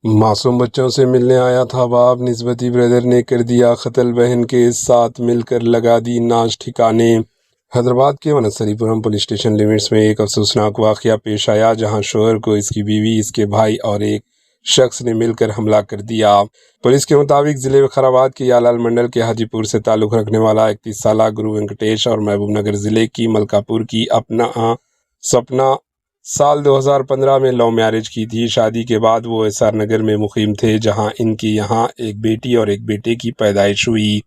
معصوم بچوں سے ملنے آیا تھا باپ، نسبتی بردر نے کر دیا قتل، بہن کے ساتھ مل کر لگا دی ناز ٹھکانے۔ حیدرآباد کے ونستھلی پورم پولیس اسٹیشن لیمٹس میں ایک افسوسناک واقعہ پیش آیا، جہاں شوہر کو اس کی بیوی، اس کے بھائی اور ایک شخص نے مل کر حملہ کر دیا۔ پولیس کے مطابق ضلع وقارآباد کے یالال منڈل کے حاجی پور سے تعلق رکھنے والا 31 سالہ گرو وینکٹیش اور محبوب نگر ضلع کی ملکا پور کی سپنا سال 2015 میں لو میرج کی تھی۔ شادی کے بعد وہ ایس آر نگر میں مقیم تھے، جہاں ان کی یہاں ایک بیٹی اور ایک بیٹے کی پیدائش ہوئی۔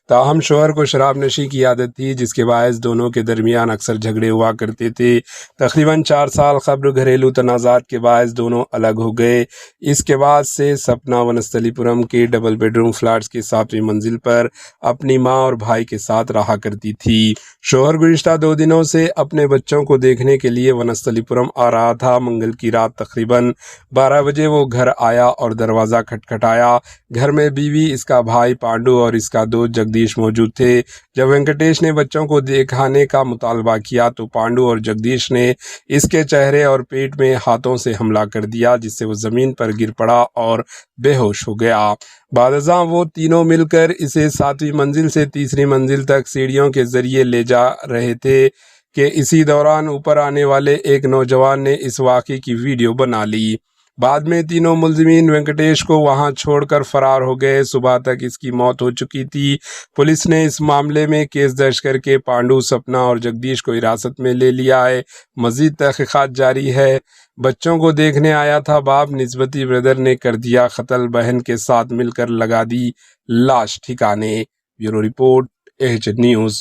تاہم شوہر کو شراب نوشی کی عادت تھی، جس کے باعث دونوں کے درمیان اکثر جھگڑے ہوا کرتے تھے۔ تقریباً 4 سال قبل گھریلو تنازعات کے باعث دونوں الگ ہو گئے۔ اس کے بعد سے سپنا ونستھلی پورم کے ڈبل بیڈ روم فلیٹس کی 7ویں منزل پر اپنی ماں اور بھائی کے ساتھ رہا کرتی تھی۔ شوہر گزشتہ 2 دنوں سے اپنے بچوں کو دیکھنے کے لیے ونستھلی پورم آ رہا تھا۔ منگل کی رات تقریباً 12 بجے وہ گھر آیا اور دروازہ کھٹکھٹایا۔ گھر میں بیوی، اس کا بھائی پانڈو اور اس کا دوست جگدیش موجود تھے۔ جب وینکٹیش نے بچوں کو دکھانے کا مطالبہ کیا تو پانڈو اور جگدیش نے اس کے چہرے اور پیٹ میں ہاتھوں سے حملہ کر دیا، جس سے وہ زمین پر گر پڑا اور بے ہوش ہو گیا۔ بعد ازاں وہ تینوں مل کر اسے 7ویں منزل سے تیسری منزل تک سیڑھیوں کے ذریعے لے جا رہے تھے کہ اسی دوران اوپر آنے والے ایک نوجوان نے اس واقعے کی ویڈیو بنا لی۔ بعد میں تینوں ملزمین وینکٹیش کو وہاں چھوڑ کر فرار ہو گئے۔ صبح تک اس کی موت ہو چکی تھی۔ پولیس نے اس معاملے میں کیس درج کر کے پانڈو، سپنا اور جگدیش کو حراست میں لے لیا ہے۔ مزید تحقیقات جاری ہے۔ بچوں کو دیکھنے آیا تھا باپ، نسبتی بردر نے کر دیا قتل، بہن کے ساتھ مل کر لگا دی لاش ٹھکانے۔ Bureau report, H news.